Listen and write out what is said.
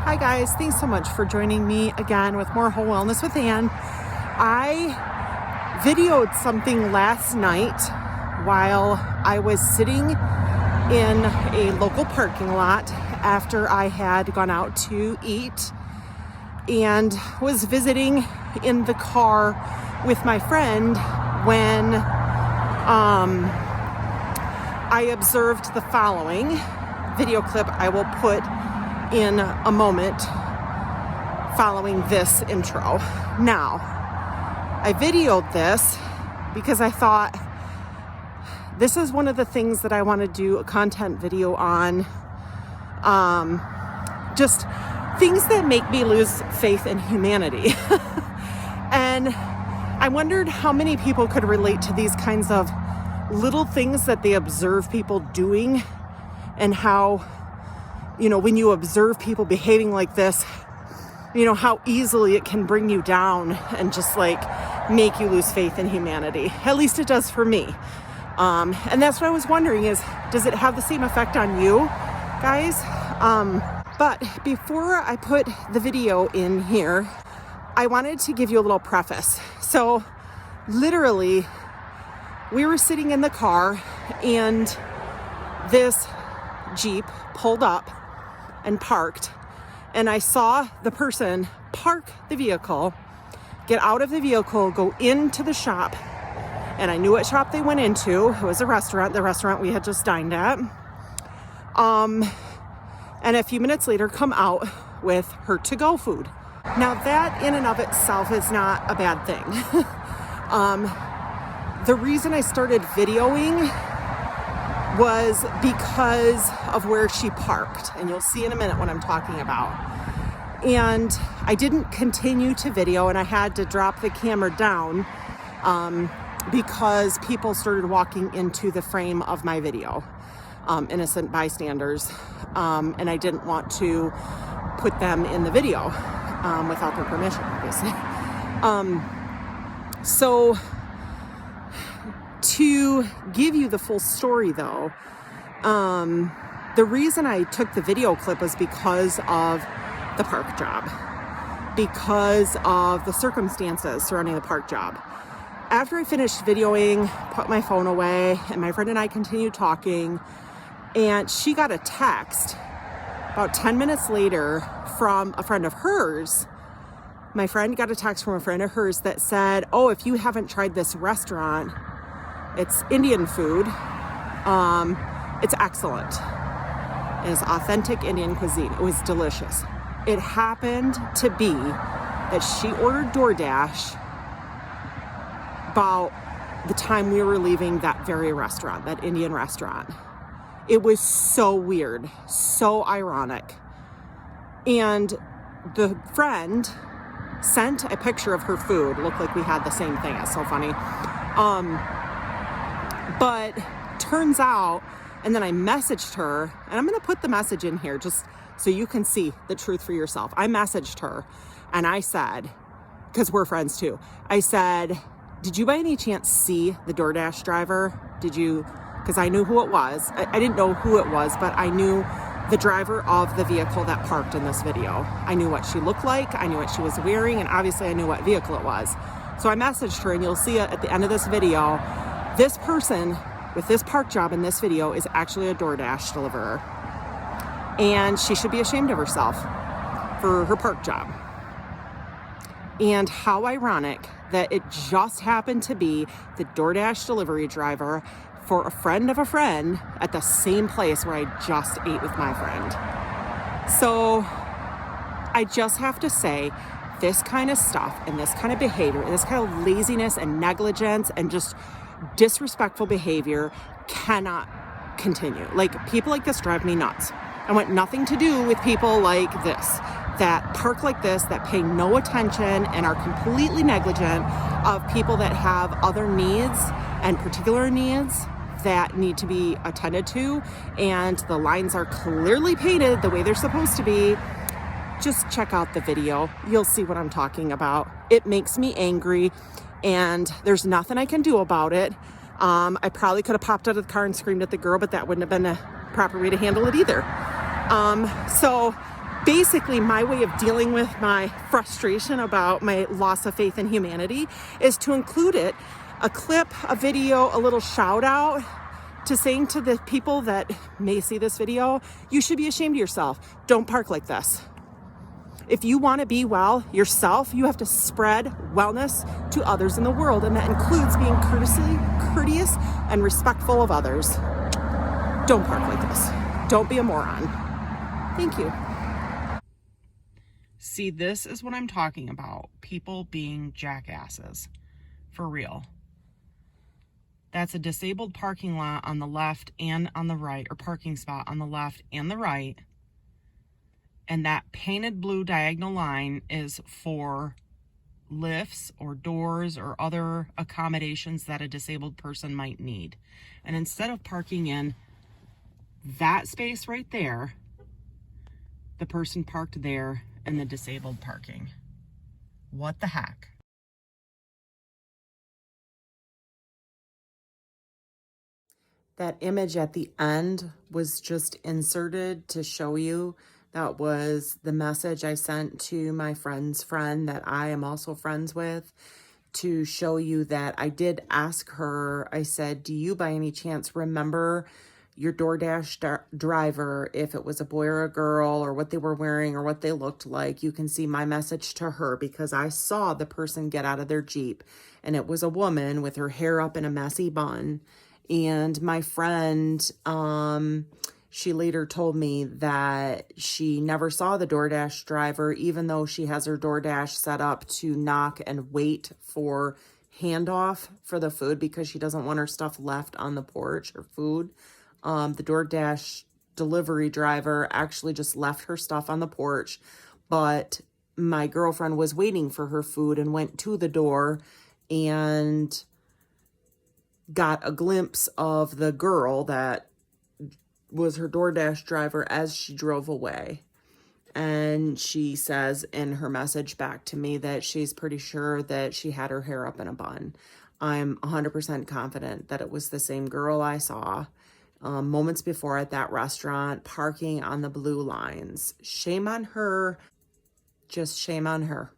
Hi guys, thanks so much for joining me again with more Whole Wellness with Ann. I videoed something last night while I was sitting in a local parking lot after I had gone out to eat and was visiting in the car with my friend when I observed the following video clip I will put in a moment following this intro. Now, I videoed this because I thought this is one of the things that I want to do a content video on. Just things that make me lose faith in humanity. And I wondered how many people could relate to these kinds of little things that they observe people doing, and how, you know, when you observe people behaving like this, you know, how easily it can bring you down and just like make you lose faith in humanity. At least it does for me. And that's what I was wondering is, does it have the same effect on you guys? But before I put the video in here, I wanted to give you a little preface. So literally, we were sitting in the car and this Jeep pulled up and parked, and I saw the person park the vehicle, get out of the vehicle, go into the shop, and I knew what shop they went into. It was a restaurant, the restaurant we had just dined at. And a few minutes later come out with her to-go food. Now that in and of itself is not a bad thing. The reason I started videoing was because of where she parked, and you'll see in a minute what I'm talking about. And I didn't continue to video, and I had to drop the camera down because people started walking into the frame of my video, innocent bystanders, and I didn't want to put them in the video without their permission, obviously. So to give you the full story though, the reason I took the video clip was because of the park job, because of the circumstances surrounding the park job. After I finished videoing, put my phone away, and my friend and I continued talking, and she got a text about 10 minutes later from a friend of hers. My friend got a text from a friend of hers that said, "Oh, if you haven't tried this restaurant, it's Indian food. It's excellent. It's authentic Indian cuisine. It was delicious." It happened to be that she ordered DoorDash about the time we were leaving that very restaurant, that Indian restaurant. It was so weird, so ironic. And the friend sent a picture of her food. It looked like we had the same thing. It's so funny. But turns out, and then I messaged her, and I'm going to put the message in here just so you can see the truth for yourself. I messaged her and I said, because we're friends too, I said, "Did you by any chance see the DoorDash driver? Did you?" Because I knew who it was. I didn't know who it was, but I knew the driver of the vehicle that parked in this video. I knew what she looked like, I knew what she was wearing, and obviously I knew what vehicle it was. So I messaged her, and you'll see it at the end of this video. This person with this park job in this video is actually a DoorDash deliverer. And she should be ashamed of herself for her park job. And how ironic that it just happened to be the DoorDash delivery driver for a friend of a friend at the same place where I just ate with my friend. So I just have to say, this kind of stuff and this kind of behavior and this kind of laziness and negligence and just disrespectful behavior cannot continue. Like, people like this drive me nuts. I want nothing to do with people like this, that park like this, that pay no attention and are completely negligent of people that have other needs and particular needs that need to be attended to, and the lines are clearly painted the way they're supposed to be. Just check out the video. You'll see what I'm talking about. It makes me angry, and there's nothing I can do about it. I probably could have popped out of the car and screamed at the girl, but that wouldn't have been a proper way to handle it either. So basically my way of dealing with my frustration about my loss of faith in humanity is to include it, a clip, a video, a little shout out to saying to the people that may see this video, you should be ashamed of yourself. Don't park like this. If you want to be well yourself, you have to spread wellness to others in the world, and that includes being courteous and respectful of others. Don't park like this. Don't be a moron. Thank you. See, this is what I'm talking about. People being jackasses. For real. That's a disabled parking lot on the left and on the right, or parking spot on the left and the right. And that painted blue diagonal line is for lifts or doors or other accommodations that a disabled person might need. And instead of parking in that space right there, the person parked there in the disabled parking. What the heck? That image at the end was just inserted to show you that was the message I sent to my friend's friend that I am also friends with, to show you that I did ask her. I said, do you by any chance remember your DoorDash driver, if it was a boy or a girl, or what they were wearing or what they looked like? You can see my message to her because I saw the person get out of their Jeep, and it was a woman with her hair up in a messy bun. And my friend, she later told me that she never saw the DoorDash driver, even though she has her DoorDash set up to knock and wait for handoff for the food because she doesn't want her stuff left on the porch or food. The DoorDash delivery driver actually just left her stuff on the porch, but my girlfriend was waiting for her food and went to the door and got a glimpse of the girl that was her DoorDash driver as she drove away. And she says in her message back to me that she's pretty sure that she had her hair up in a bun. I'm 100% confident that it was the same girl I saw moments before at that restaurant, parking on the blue lines. Shame on her. Just shame on her.